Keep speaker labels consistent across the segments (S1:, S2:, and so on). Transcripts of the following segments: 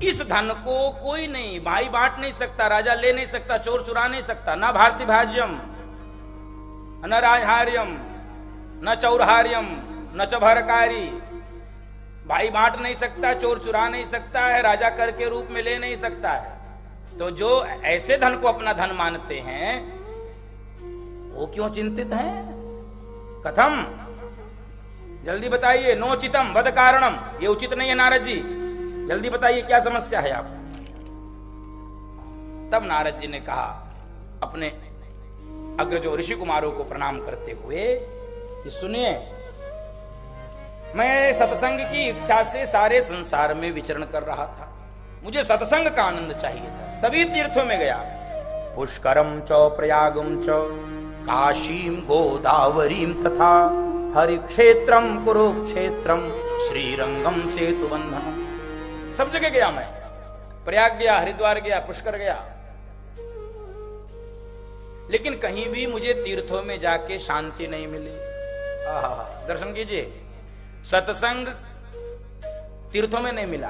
S1: इस धन को कोई नहीं, भाई बांट नहीं सकता, राजा ले नहीं सकता, चोर चुरा नहीं सकता। न भारती भाज्यम न राजहार्यम न चौरहार्यम न चभरकारी। भाई बांट नहीं सकता, चोर चुरा नहीं सकता है, राजा कर के रूप में ले नहीं सकता है। तो जो ऐसे धन को अपना धन मानते हैं वो क्यों चिंतित हैं? कथम, जल्दी बताइए। नोचितम वद कारणम, ये उचित नहीं है नारद जी, जल्दी बताइए क्या समस्या है आप। तब नारद जी ने कहा अपने अग्रजों ऋषि कुमारों को प्रणाम करते हुए कि सुनिए, मैं सत्संग की इच्छा से सारे संसार में विचरण कर रहा था। मुझे सत्संग का आनंद चाहिए था। सभी तीर्थों में गया, पुष्करम च प्रयागम च काशीम गोदावरीम तथा हरिक्षेत्रम कुरुक्षेत्रम श्रीरंगम सेतुबंधनम। सब जगह गया मैं, प्रयाग गया, हरिद्वार गया, पुष्कर गया, लेकिन कहीं भी मुझे तीर्थों में जाके शांति नहीं मिली। दर्शन कीजिए, सत्संग तीर्थों में नहीं मिला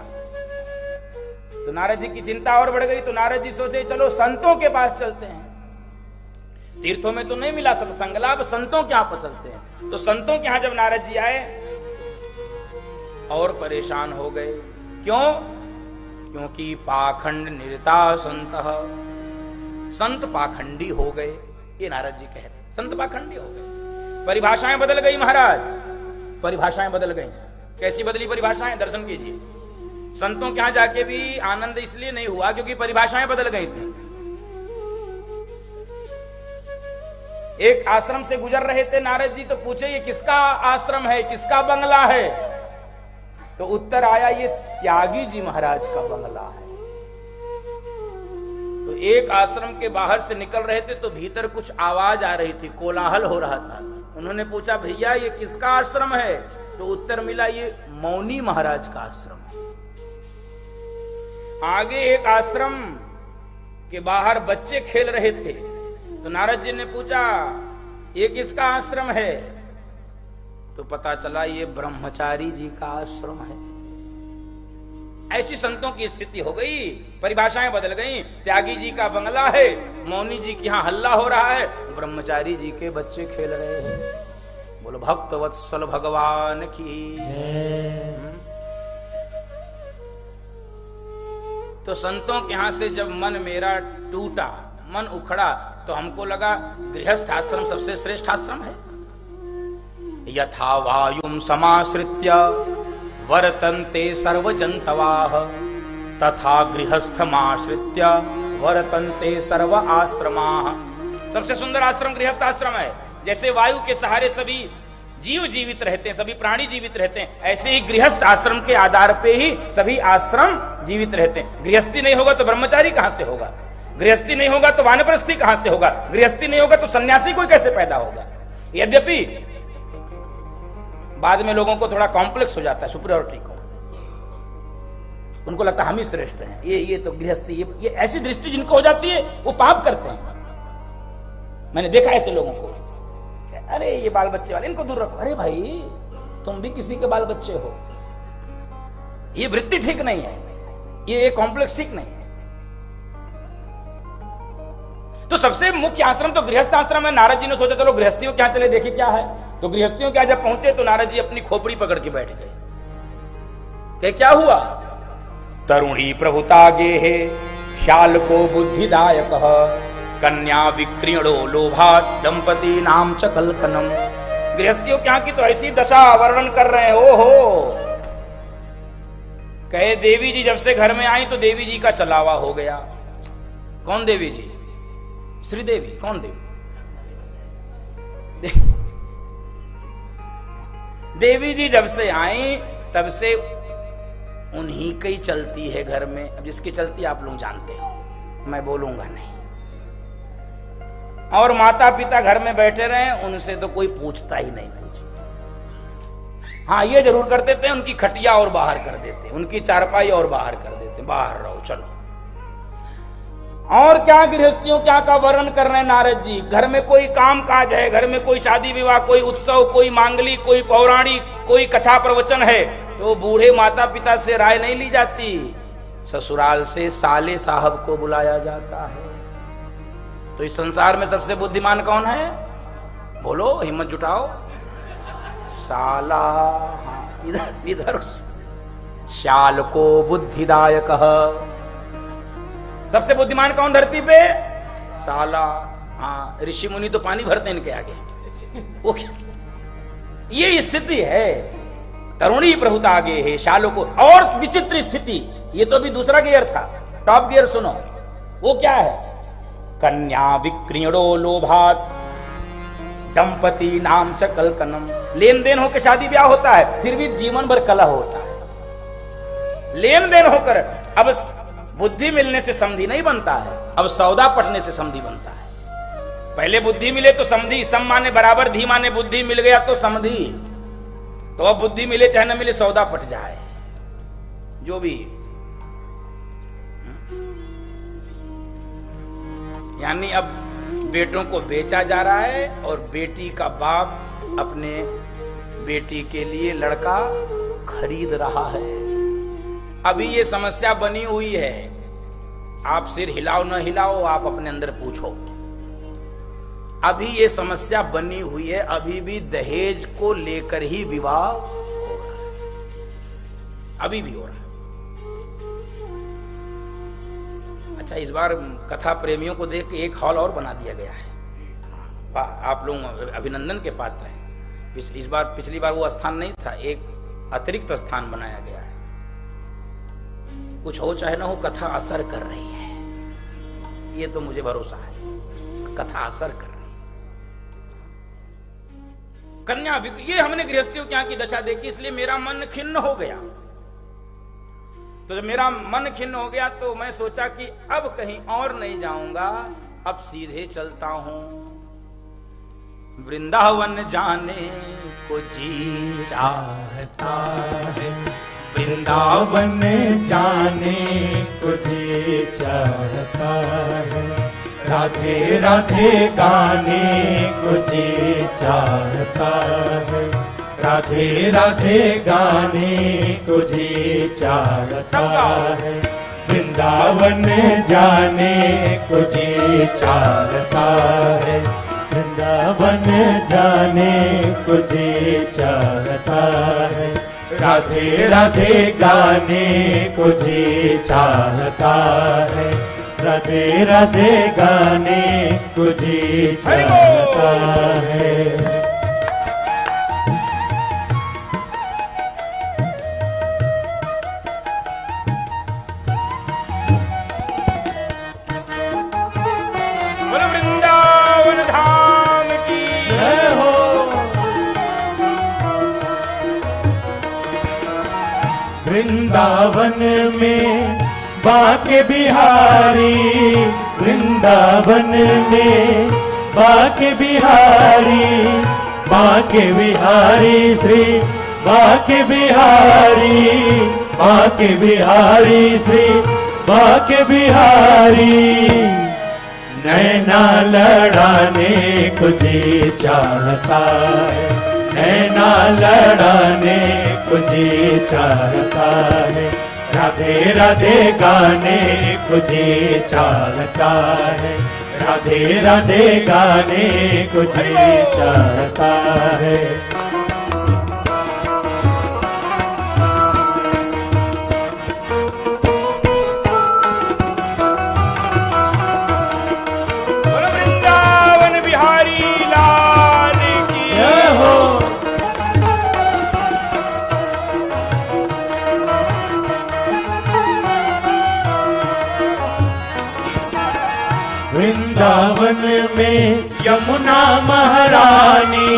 S1: तो नारद जी की चिंता और बढ़ गई। तो नारद जी सोचे चलो संतों के पास चलते हैं। तीर्थों में तो नहीं मिला सत्संग लाभ, संतों के यहां पर चलते हैं। तो संतों के यहां जब नारद जी आए और परेशान हो गए। क्यों? क्योंकि पाखंड निरता संत, संत पाखंडी हो गए। ये नारद जी कह रहे, संत पाखंडी हो गए। परिभाषाएं बदल गई महाराज, परिभाषाएं बदल गई। कैसी बदली परिभाषाएं? दर्शन कीजिए। संतों के यहां जाके भी आनंद इसलिए नहीं हुआ क्योंकि परिभाषाएं बदल गई थी। एक आश्रम से गुजर रहे थे नारद जी, तो पूछे ये किसका आश्रम है, किसका बंगला है? तो उत्तर आया ये त्यागी जी महाराज का बंगला है। तो एक आश्रम के बाहर से निकल रहे थे तो भीतर कुछ आवाज आ रही थी, कोलाहल हो रहा था। उन्होंने पूछा भैया ये किसका आश्रम है? तो उत्तर मिला ये मौनी महाराज का आश्रम है। आगे एक आश्रम के बाहर बच्चे खेल रहे थे, तो नारद जी ने पूछा ये किसका आश्रम है? तो पता चला ये ब्रह्मचारी जी का आश्रम है। ऐसी संतों की स्थिति हो गई, परिभाषाएं बदल गई। त्यागी जी का बंगला है, मौनी जी के यहां हल्ला हो रहा है, ब्रह्मचारी जी के बच्चे खेल रहे हैं। बोलो भक्त वत्सल भगवान की जय। तो संतों के यहां से जब मन मेरा टूटा, मन उखड़ा, तो हमको लगा गृहस्थ आश्रम सबसे श्रेष्ठ आश्रम है। यथा वायुम समाश्रित्य वर्तन्ते सर्वजन्तवाः तथा गृहस्थमाश्रित्य वर्तन्ते सर्व आश्रमाः। सबसे सुंदर आश्रम गृहस्थ आश्रम है। जैसे वायु के सहारे सभी जीव जीवित रहते हैं, सभी प्राणी जीवित रहते हैं, ऐसे ही गृहस्थ आश्रम के आधार पे ही सभी आश्रम जीवित रहते हैं। गृहस्थी नहीं होगा तो ब्रह्मचारी कहां से होगा? गृहस्थी नहीं होगा तो वानप्रस्थी कहां से होगा? गृहस्थी नहीं होगा तो सन्यासी कोई कैसे पैदा होगा? यद्यपि बाद में लोगों को थोड़ा कॉम्प्लेक्स हो जाता है सुपीरियरिटी को, उनको लगता है हम ही श्रेष्ठ हैं। ये तो गृहस्थी, ये ऐसी दृष्टि जिनको हो जाती है वो पाप करते हैं। मैंने देखा ऐसे लोगों को, अरे ये बाल बच्चे वाले इनको दूर रखो। अरे भाई तुम भी किसी के बाल बच्चे हो। ये वृत्ति ठीक नहीं है, ये कॉम्प्लेक्स ठीक नहीं है। तो सबसे मुख्य आश्रम तो गृहस्थ आश्रम है। नारद जी ने सोचा चलो गृहस्थियों क्या चले देखे क्या है। तो गृहस्थियों क्या जब पहुंचे तो नारद जी अपनी खोपड़ी पकड़ के बैठ गए। क्या हुआ? तरुणी प्रभुता गेहे श्याल को बुद्धिदायक कन्या विक्रीणो लोभात दंपति नाम च कल्पनम। गृहस्थियों क्या की तो ऐसी दशा वर्णन कर रहे हैं। ओहो, कहे देवी जी जब से घर में आई तो देवी जी का चलावा हो गया। कौन देवी जी? श्रीदेवी। कौन देवी? देवी जी जब से आई तब से उन्हीं की चलती है घर में। अब जिसकी चलती आप लोग जानते हो, मैं बोलूंगा नहीं। और माता पिता घर में बैठे रहे, उनसे तो कोई पूछता ही नहीं कुछ। हाँ ये जरूर कर देते हैं, उनकी खटिया और बाहर कर देते, उनकी चारपाई और बाहर कर देते, बाहर रहो चलो। और क्या गृहस्थियों क्या का वर्णन कर रहे हैं नारद जी। घर में कोई काम काज है, घर में कोई शादी विवाह, कोई उत्सव, कोई मांगलिक, कोई पौराणिक, कोई कथा प्रवचन है, तो बूढ़े माता पिता से राय नहीं ली जाती, ससुराल से साले साहब को बुलाया जाता है। तो इस संसार में सबसे बुद्धिमान कौन है? बोलो, हिम्मत जुटाओ। साला। हाँ, इधर शाल को बुद्धिदायक। सबसे बुद्धिमान कौन धरती पे? साला। हाँ, ऋषि मुनि तो पानी भरते इनके आगे। वो क्या, ये स्थिति है। तरुणी प्रभुता आगे है, शालों को। और विचित्र स्थिति, ये तो भी दूसरा गियर था, टॉप गियर सुनो। वो क्या है? कन्या विक्रीणो लोभात दंपति नाम च कलकनम। लेन देन होकर शादी ब्याह होता है, फिर भी जीवन भर कलह होता है। लेन देन होकर अब बुद्धि मिलने से समधी नहीं बनता है, अब सौदा पटने से समधी बनता है। पहले बुद्धि मिले तो समधी, सम माने बराबर, धी माने बुद्धि, मिल गया तो समधी। तो अब बुद्धि मिले चाहे न मिले, सौदा पट जाए, जो भी। यानी अब बेटों को बेचा जा रहा है और बेटी का बाप अपने बेटी के लिए लड़का खरीद रहा है। अभी ये समस्या बनी हुई है। आप सिर हिलाओ न हिलाओ, आप अपने अंदर पूछो। अभी ये समस्या बनी हुई है, अभी भी दहेज को लेकर ही विवाह हो रहा है, अभी भी हो रहा है। अच्छा, इस बार कथा प्रेमियों को देख के एक हॉल और बना दिया गया है। वाह, आप लोग अभिनंदन के पात्र हैं। इस बार, पिछली बार वो स्थान नहीं था, एक अतिरिक्त स्थान बनाया गया है। कुछ हो चाहे ना हो, कथा असर कर रही है, ये तो मुझे भरोसा है। कथा असर कर रही है। कन्या, ये हमने गृहस्थियों क्या की दशा देखी, इसलिए मेरा मन खिन्न हो गया। तो जब मेरा मन खिन्न हो गया तो मैं सोचा कि अब कहीं और नहीं जाऊंगा, अब सीधे चलता हूं वृंदावन जाने को जी चाहता है।
S2: वृंदावन जाने को जी चाहता है, राधे राधे गाने को जी चाहता है, राधे राधे गाने को जी चाहता है। वृंदावन जाने को जी चाहता है, वृंदावन जाने को जी चाहता है, राधे राधे गाने को जी चाहता है, राधे राधे गाने को जी चाहता है।
S1: वृंदावन धाम की जय हो।
S2: वृंदावन में बाके बिहारी, वृंदावन में बाके बिहारी, बाके बिहारी श्री बाके बिहारी, बाके बिहारी श्री बाके बिहारी। नैना लड़ाने को जी चाहता है, नैना लड़ाने को जी चाहता है, राधे राधे गाने को जी चाहता है, राधे राधे गाने को जी चाहता है।
S1: वृंदावन बिहारी लाल की जय हो।
S2: वृंदावन में यमुना महारानी,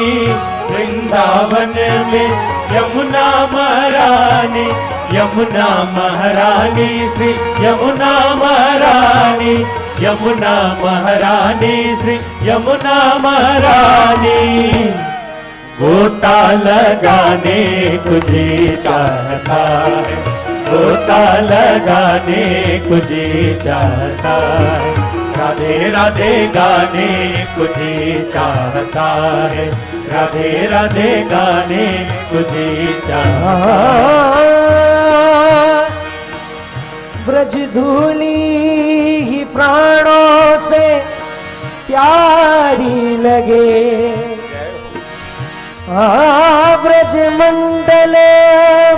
S2: वृंदावन में यमुना महारानी, यमुना महारानी श्री यमुना महारानी, यमुना महारानी श्री यमुना महारानी। गोता लगाने को जी चाहता है, गोता लगाने को जी चाहता है, राधे राधे गाने को जी चाहता है, राधे राधे गाने को जी चाहता है।
S3: ब्रज धूली ही प्राणों से प्यारी लगे, ब्रज मंडल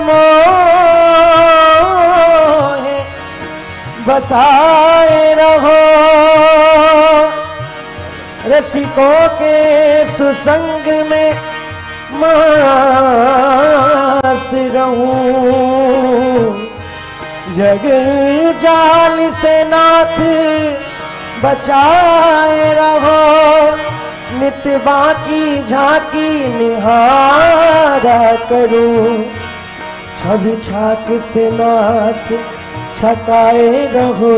S3: मोहे बसाए रहो, रसिकों के सुसंग में मस्त रहूं, जग जाल से नाथ बचाए रहो, नित बाकी झांकी निहारा करूं, छवि छाक से नाथ छकाए रहो,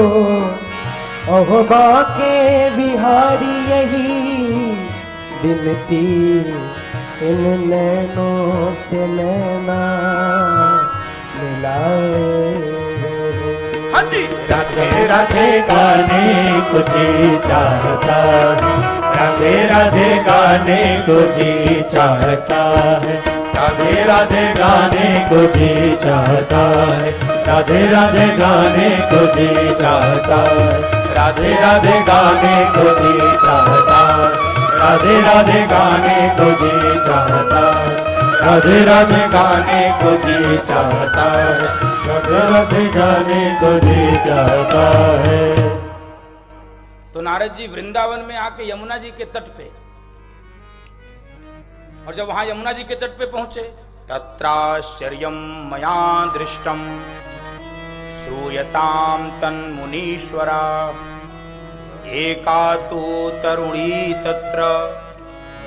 S3: ओह बाके बिहारी यही विनती, इन नैनों से नैना मिलाए।
S1: हाँ जी।
S2: राधे राधे गाने को जी चाहता है, राधे राधे गाने को जी चाहता है, राधे राधे गाने को जी चाहता है, राधे राधे गाने को जी चाहता है, राधे राधे गाने को जी चाहता है, राधे राधे गाने को जी चाहता है, राधे राधे गाने को जी चाहता है, राधे राधे गाने को जी चाहता है।
S1: तो नारद जी वृंदावन में आके यमुना जी के तट पे, और जब वहां यमुना जी के तट पे पहुंचे, तत्राश्चर्यम मया दृष्टम श्रूयताम तन्मुनीश्वरा, एका तु तरुणी तत्र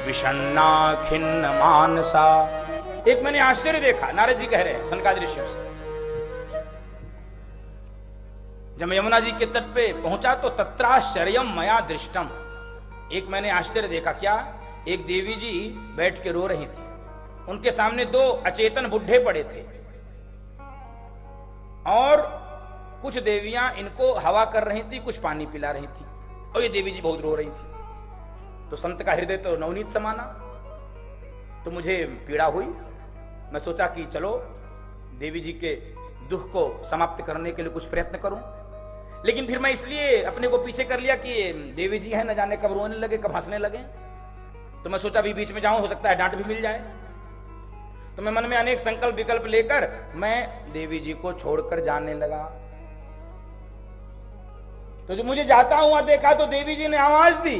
S1: विषण्णा खिन्न मानसा। एक मैंने आश्चर्य देखा, नारद जी कह रहे हैं सनकादिक ऋषि से। जब मैं यमुना जी के तट पे पहुंचा तो तत्राश्चर्यम मया दृष्टम, एक मैंने आश्चर्य देखा। क्या? एक देवी जी बैठ के रो रही थी, उनके सामने दो अचेतन बुढ़े पड़े थे, और कुछ देवियां इनको हवा कर रही थी, कुछ पानी पिला रही थी, और ये देवी जी बहुत रो रही थी। तो संत का हृदय तो नवनीत समाना, तो मुझे पीड़ा हुई। मैं सोचा कि चलो देवी जी के दुख को समाप्त करने के लिए कुछ प्रयत्न करूं, लेकिन फिर मैं इसलिए अपने को पीछे कर लिया कि देवी जी हैं, न जाने कब रोने लगे कब हंसने लगे। तो मैं सोचा भी बीच में जाऊं, हो सकता है डांट भी मिल जाए। तो मैं मन में अनेक संकल्प विकल्प लेकर मैं देवी जी को छोड़कर जाने लगा। तो जो मुझे जाता हुआ देखा तो देवी जी ने आवाज दी,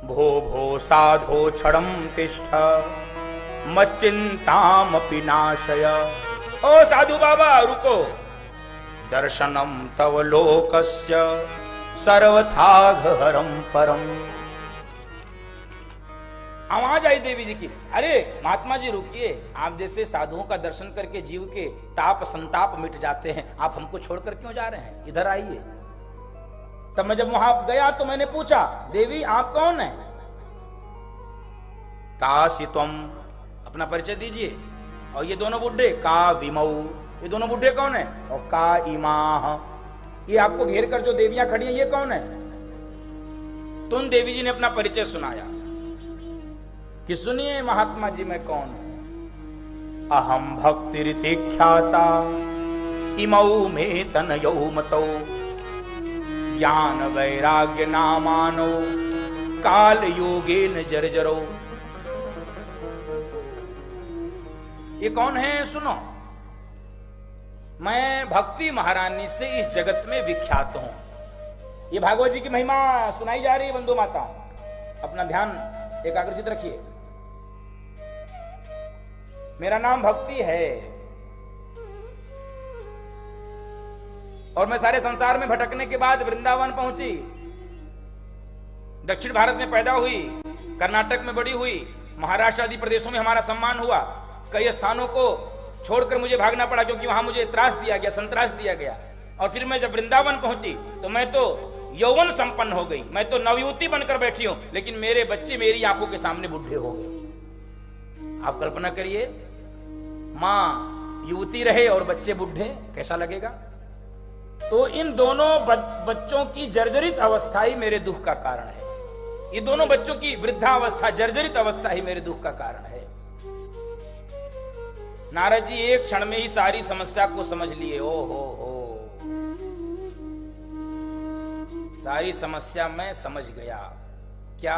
S1: भो भो साधो क्षणम तिष्ठ मच्चिंतामपि नाशय। ओ साधु बाबा रुको, दर्शनम तव लोकस्य सर्वथाघहरम परम। आवाज आई देवी जी की, अरे महात्मा जी रुकिए, आप जैसे साधुओं का दर्शन करके जीव के ताप संताप मिट जाते हैं, आप हमको छोड़कर क्यों जा रहे हैं, इधर आइए। तब मैं जब वहां गया तो मैंने पूछा, देवी आप कौन हैं? कासी तुम, अपना परिचय दीजिए। और ये दोनों बुड्ढे, का विमऊ, ये दोनों बुड्ढे कौन है? और का इमाह, ये आपको घेर कर जो देवियां खड़ी हैं ये कौन है? तो उन देवी जी ने अपना परिचय सुनाया कि सुनिए महात्मा जी मैं कौन हूं। अहम भक्तिरिति ख्याता इमऊ में तनयौ मतौ ज्ञान वैराग्य नामानो काल योगेन जर्जरो। ये कौन है सुनो, मैं भक्ति महारानी से इस जगत में विख्यात हूं। ये भागवत जी की महिमा सुनाई जा रही है बंधु माताओं, अपना ध्यान एकाग्रचित रखिए। मेरा नाम भक्ति है और मैं सारे संसार में भटकने के बाद वृंदावन पहुंची। दक्षिण भारत में पैदा हुई, कर्नाटक में बड़ी हुई, महाराष्ट्र आदि प्रदेशों में हमारा सम्मान हुआ। कई स्थानों को छोड़कर मुझे भागना पड़ा क्योंकि वहां मुझे त्रास दिया गया, संत्रास दिया गया। और फिर मैं जब वृंदावन पहुंची तो मैं तो यौवन संपन्न हो गई, मैं तो नवयुवती बनकर बैठी हूं, लेकिन मेरे बच्चे मेरी आंखों के सामने बुढ़े हो गए। आप कल्पना करिए, मां युवती रहे और बच्चे बुढ़े, कैसा लगेगा? तो इन दोनों बच्चों की जर्जरित अवस्था ही मेरे दुख का कारण है। ये दोनों बच्चों की वृद्धावस्था, जर्जरित अवस्था ही मेरे दुख का कारण है। नारद जी एक क्षण में ही सारी समस्या को समझ लिए। ओ हो, सारी समस्या मैं समझ गया। क्या?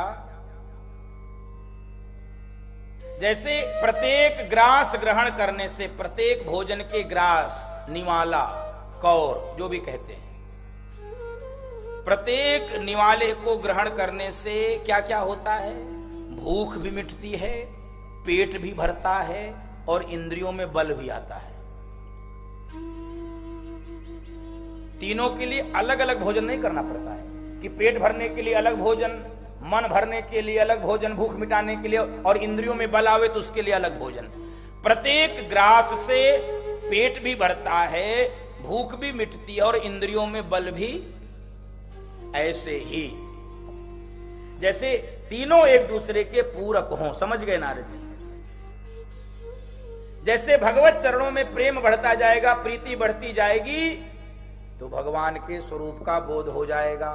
S1: जैसे प्रत्येक ग्रास ग्रहण करने से, प्रत्येक भोजन के ग्रास, निवाला, कौर जो भी कहते हैं, प्रत्येक निवाले को ग्रहण करने से क्या क्या होता है? भूख भी मिटती है, पेट भी भरता है और इंद्रियों में बल भी आता है। तीनों के लिए अलग अलग भोजन नहीं करना पड़ता है कि पेट भरने के लिए अलग भोजन, मन भरने के लिए अलग भोजन, भूख मिटाने के लिए, और इंद्रियों में बल आवे तो उसके लिए अलग भोजन। प्रत्येक ग्रास से पेट भी भरता है, भूख भी मिटती है और इंद्रियों में बल भी। ऐसे ही जैसे तीनों एक दूसरे के पूरक हों। समझ गए नारद जी? जैसे भगवत चरणों में प्रेम बढ़ता जाएगा, प्रीति बढ़ती जाएगी, तो भगवान के स्वरूप का बोध हो जाएगा।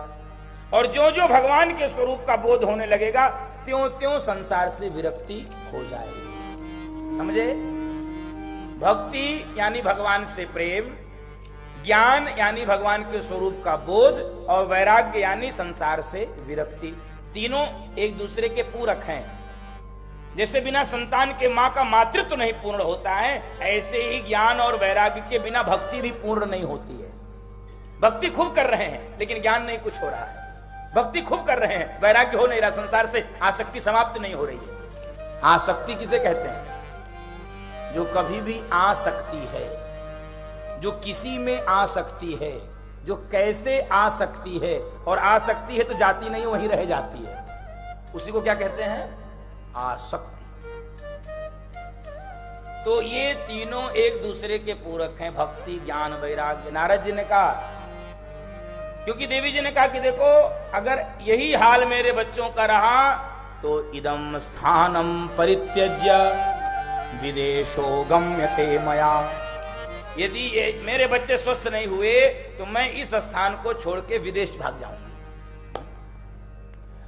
S1: और जो जो भगवान के स्वरूप का बोध होने लगेगा, त्यों त्यों संसार से विरक्ति हो जाएगी। समझे? भक्ति यानी भगवान से प्रेम, ज्ञान यानी भगवान के स्वरूप का बोध, और वैराग्य यानी संसार से विरक्ति। तीनों एक दूसरे के पूरक हैं। जैसे बिना संतान के मां का मातृत्व नहीं पूर्ण होता है, ऐसे ही ज्ञान और वैराग्य के बिना भक्ति भी पूर्ण नहीं होती है। भक्ति खूब कर रहे हैं लेकिन ज्ञान नहीं कुछ हो रहा है, भक्ति खूब कर रहे हैं, वैराग्य हो नहीं रहा, संसार से आसक्ति समाप्त नहीं हो रही है। आसक्ति किसे कहते हैं? जो कभी भी आ सकती है, जो किसी में आ सकती है, जो कैसे आ सकती है, और आ सकती है तो जाती नहीं, वहीं रह जाती है, उसी को क्या कहते हैं? आसक्ति। तो ये तीनों एक दूसरे के पूरक हैं, भक्ति, ज्ञान, वैराग्य। नारद जी ने कहा, क्योंकि देवी जी ने कहा कि देखो, अगर यही हाल मेरे बच्चों का रहा तो इदम स्थानम परित्यज्य विदेशो गम्यते मया। यदि ये मेरे बच्चे स्वस्थ नहीं हुए तो मैं इस स्थान को छोड़ के विदेश भाग जाऊंगा।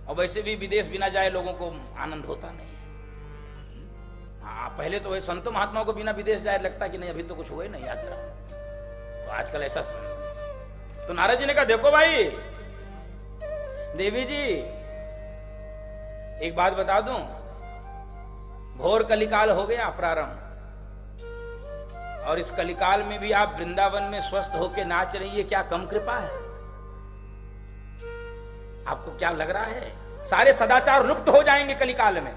S1: और वैसे भी विदेश बिना जाए लोगों को आनंद होता नहीं है। हाँ, पहले तो संतों महात्माओं को बिना विदेश जाए लगता कि नहीं, अभी तो कुछ हुआ ही नहीं यात्रा। तो आजकल ऐसा। तो नारद जी ने कहा, देखो भाई, देवी जी एक बात बता दूं, घोर कलिकाल हो गया प्रारंभ, और इस कलिकाल में भी आप वृंदावन में स्वस्थ होकर नाच रही है, क्या कम कृपा है? आपको क्या लग रहा है? सारे सदाचार लुप्त हो जाएंगे कलिकाल में।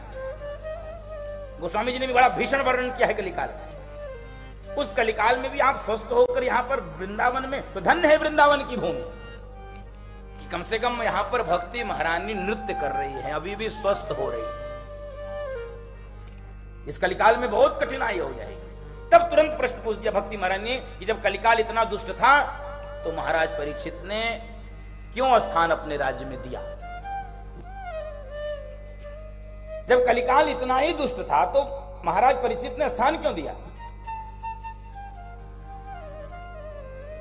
S1: गोस्वामी जी ने भी बड़ा भीषण वर्णन किया है कलिकाल में। उस कलिकाल में भी आप स्वस्थ होकर यहां पर वृंदावन में, तो धन्य है वृंदावन की भूमि कि कम से कम यहां पर भक्ति महारानी नृत्य कर रही है, अभी भी स्वस्थ हो रही है। इस कलिकाल में बहुत कठिनाई हो जाएगी। तब तुरंत प्रश्न पूछ दिया भक्ति महारानी ने कि जब कलिकाल इतना दुष्ट था तो महाराज परीक्षित ने क्यों स्थान अपने राज्य में दिया? जब कलिकाल इतना ही दुष्ट था तो महाराज परीक्षित ने स्थान क्यों दिया?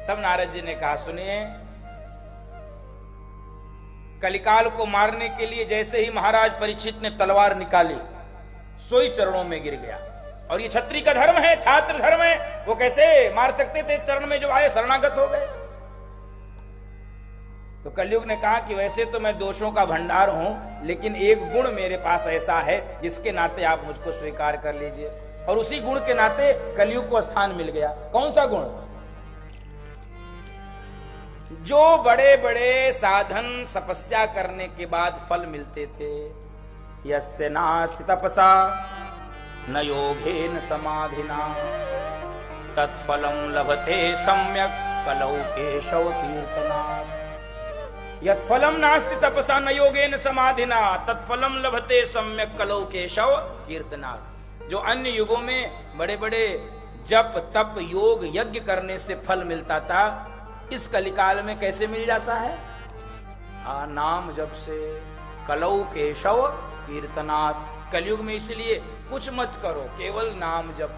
S1: तब नारद जी ने कहा, सुनिए, कलिकाल को मारने के लिए जैसे ही महाराज परीक्षित ने तलवार निकाली, सोई चरणों में गिर गया। और ये क्षत्रिय का धर्म है, छात्र धर्म है, वो कैसे मार सकते थे? चरण में जो आए शरणागत हो गए। तो कलयुग ने कहा कि वैसे तो मैं दोषों का भंडार हूं, लेकिन एक गुण मेरे पास ऐसा है जिसके नाते आप मुझको स्वीकार कर लीजिए। और उसी गुण के नाते कलयुग को स्थान मिल गया। कौन सा गुण? जो बड़े बड़े साधन तपस्या करने के बाद फल मिलते थे, यस्य नास्ति तपसा न योगेन समाधिना तत्फलम लभते सम्यक कलौ केशव कीर्तनात्। यत्फलम नास्ति तपसा न योगेन समाधिना तत्फलम लभते सम्यक कलौ केशव कीर्तनात्। जो अन्य युगों में बड़े बड़े जप तप योग यज्ञ करने से फल मिलता था, इस कलिकाल में कैसे मिल जाता है? नाम जप से, कलौ केशव कीर्तनात्। कलयुग में इसलिए कुछ मत करो, केवल नाम जप,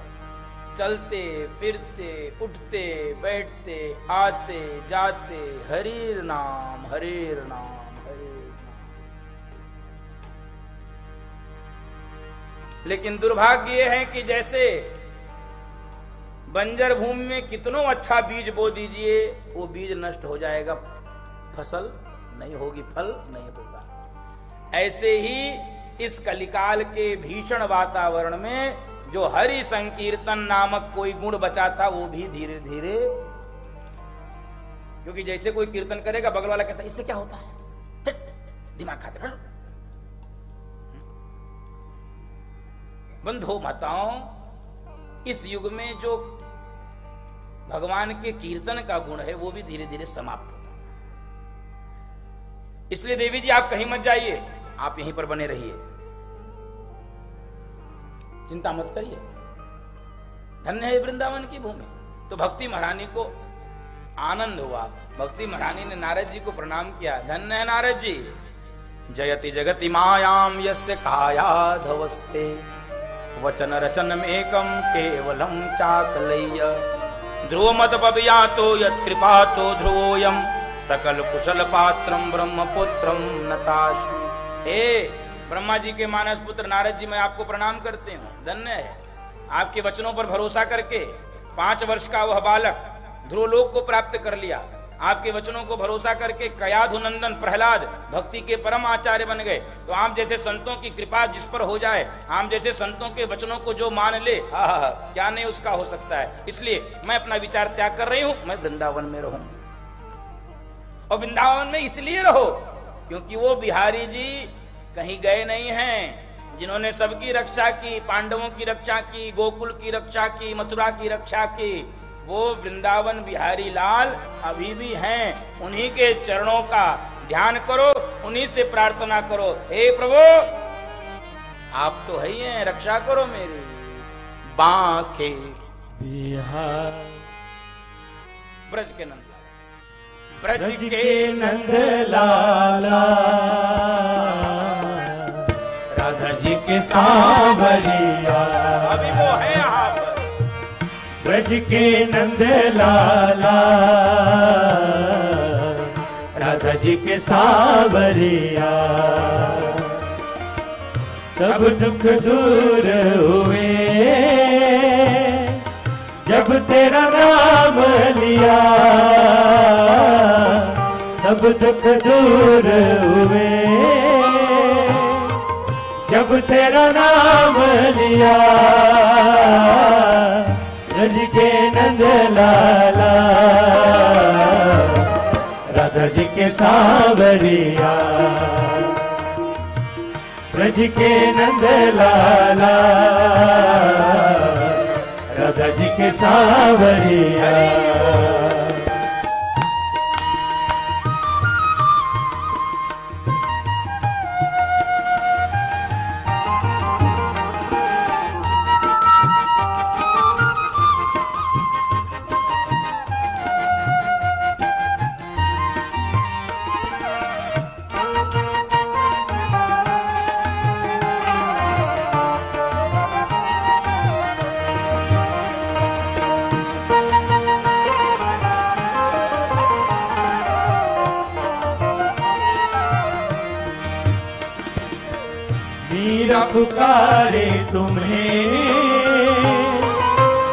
S1: चलते फिरते उठते बैठते आते जाते हरिर नाम हरिर नाम हरिर नाम। लेकिन दुर्भाग्य ये है कि जैसे बंजर भूमि में कितनों अच्छा बीज बो दीजिए वो बीज नष्ट हो जाएगा, फसल नहीं होगी, फल नहीं होगा। ऐसे ही इस कलिकाल के भीषण वातावरण में जो हरि संकीर्तन नामक कोई गुण बचा था वो भी धीरे धीरे, क्योंकि जैसे कोई कीर्तन करेगा बगल वाला कहता है इससे क्या होता है, दिमाग खाते हैं। बंधु माताओं, इस युग में जो भगवान के कीर्तन का गुण है वो भी धीरे धीरे समाप्त होता है। इसलिए देवी जी आप कहीं मत जाइए, आप यहीं पर बने रहिए, चिंता मत करिए। धन्य है वृंदावन की भूमि। तो भक्ति महारानी को आनंद हुआ, भक्ति महारानी ने नारद जी को प्रणाम किया। धन्य है नारद जी। जयति जगति मायाम यस्य कायाधवस्ते वचन रचनम एकम केवलम चाकलय्य ध्रुव मत पवियातो यत्कृपातो ध्रुवोयम सकल कुशल पात्रम ब्रह्मपुत्रम नतास्मि। हे ब्रह्मा जी के मानस पुत्र नारद जी, मैं आपको प्रणाम करते हूँ। धन्य है आपके वचनों पर भरोसा करके 5 वर्ष का वह बालक ध्रुवलोक को प्राप्त कर लिया। आपके वचनों को भरोसा करके कयाधु नंदन प्रहलाद भक्ति के परम आचार्य बन गए। तो आप जैसे संतों की कृपा जिस पर हो जाए, आप जैसे संतों के वचनों को जो मान ले, क्या नहीं उसका हो सकता है। इसलिए मैं अपना विचार त्याग कर रही हूं, मैं वृंदावन में रहूंगी। और वृंदावन में इसलिए रहो क्योंकि वो बिहारी जी कहीं गए नहीं हैं, जिन्होंने सबकी रक्षा की, पांडवों की रक्षा की, गोकुल की रक्षा की, मथुरा की रक्षा की, वो वृंदावन बिहारी लाल अभी भी हैं। उन्हीं के चरणों का ध्यान करो, उन्हीं से प्रार्थना करो, हे प्रभु आप तो है ही हैं, रक्षा करो मेरी। बांके
S2: बिहार
S1: ब्रज के नंद
S2: ब्रज के नंद लाला राधा जी के सांवरिया,
S1: अभी वो है यहाँ पर।
S2: ब्रज के नंद लाला राधा जी के सांवरिया, सब दुख दूर हुए जब तेरा नाम लिया, सब दुख दूर हुए जब तेरा नाम लिया। ब्रज के नंद लाला राधा जी के सांवरिया, ब्रज के नंद लाला राधा जी के सांवरिया। मीरा पुकारे तुम्हें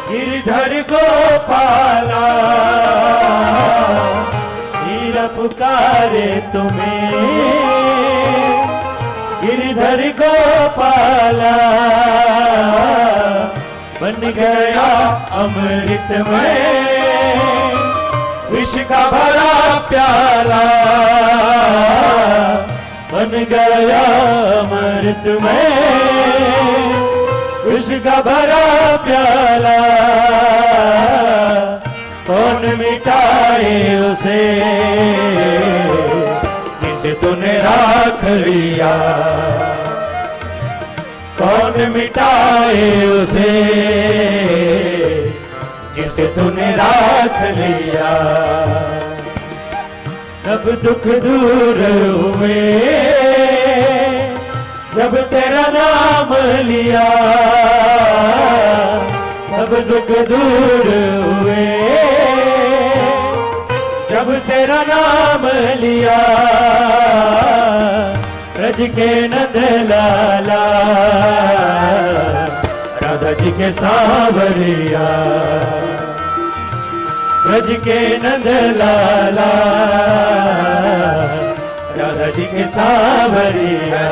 S2: गिरधर गोपाला, मीरा पुकारे तुम्हें गिरधर गोपाला, बन गया अमृतमय विष का भरा प्याला, बन गया अमृतमय विष का भरा प्याला। कौन मिटाए उसे जिसे तूने राख लिया, कौन मिटाए उसे जिसे तूने राख लिया। सब दुख दूर हुए जब तेरा नाम लिया, सब दुख दूर हुए जब तेरा नाम लिया, ब्रज के नंद लाला राधा जी के सांवरिया, ब्रज के नंद लाला राधा जी के सांवरिया।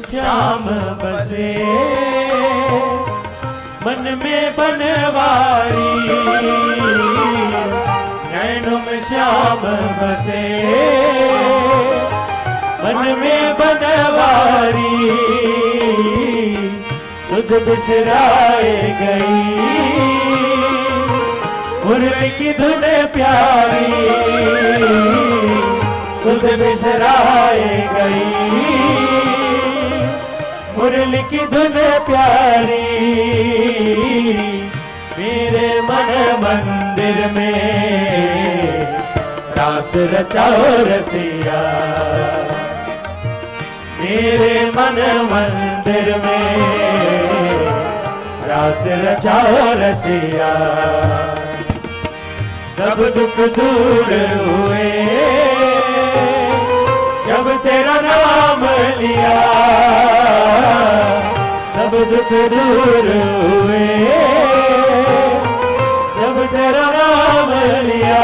S2: श्याम बसे मन में बनवारी, नैनों में श्याम बसे मन में बनवारी, सुध बिसराए गई मुरली की धुन प्यारी, सुध बिसराए गई मुरली की धुन प्यारी, मेरे मन मंदिर में रास रचाओ रसिया, मेरे मन मंदिर में रास रचाओ रसिया। सब दुख दूर हुए जब तेरा नाम लिया, सब दुख दूर हुए जब तेरा नाम लिया,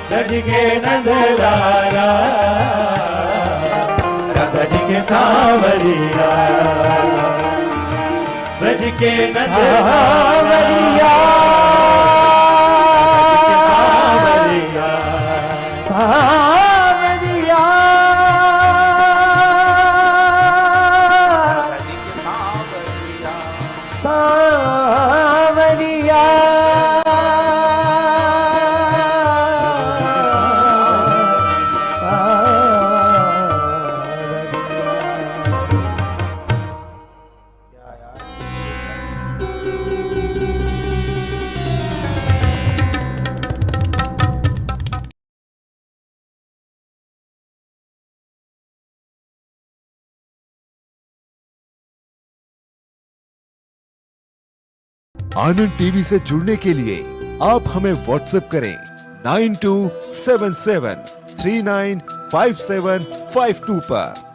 S2: ब्रज के नंद लाला राधा जी के सांवरिया, ब्रज के नंद सांवरिया,
S3: सांवरिया
S4: आनंद टीवी से जुड़ने के लिए आप हमें व्हाट्सएप करें 9277395752 पर।